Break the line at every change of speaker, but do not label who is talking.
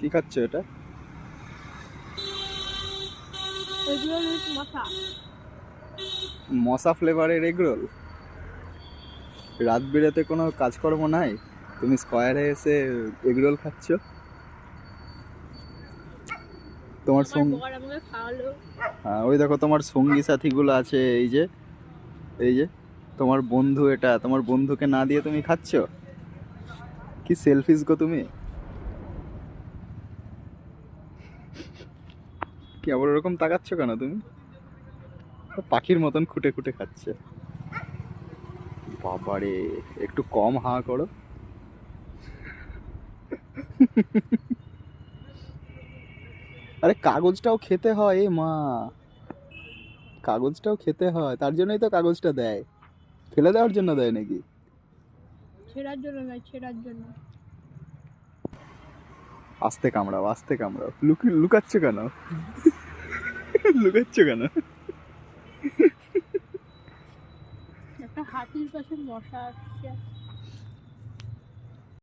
কি খাচ্ছ এটা? মশা ফ্লেভারের এগরোল? রাত বিরেতে কোনো কাজকর্ম নাই, তুমি স্কয়ারে এসে এগরোল খাচ্ছ? তোমার হ্যাঁ, ওই দেখো তোমার সঙ্গী সাথীগুলো আছে, এই যে তোমার বন্ধু, এটা তোমার বন্ধুকে না দিয়ে তুমি খাচ্ছ? কি সেলফিশ গো তুমি! কি আবার ওরকম তাকাচ্ছ কেন তুমি? পাখির মতন খুঁটে খুঁটে খাচ্ছে। বাবারে, একটু কম হা করো। আরে কাগজটাও খেতে হয় এ মা, কাগজটাও খেতে হয়, তার জন্যই তো কাগজটা দেয়, ফেলে দেওয়ার জন্য দেয় নাকি?
ছেঁড়ার জন্য নয়, ছেঁড়ার জন্য।
আস্তে কামড়াও, আস্তে কামড়াও। লুকাচ্ছ কেন? লুকাচ্ছ কেন?
একটা হাতির কাছে মশা আসছে।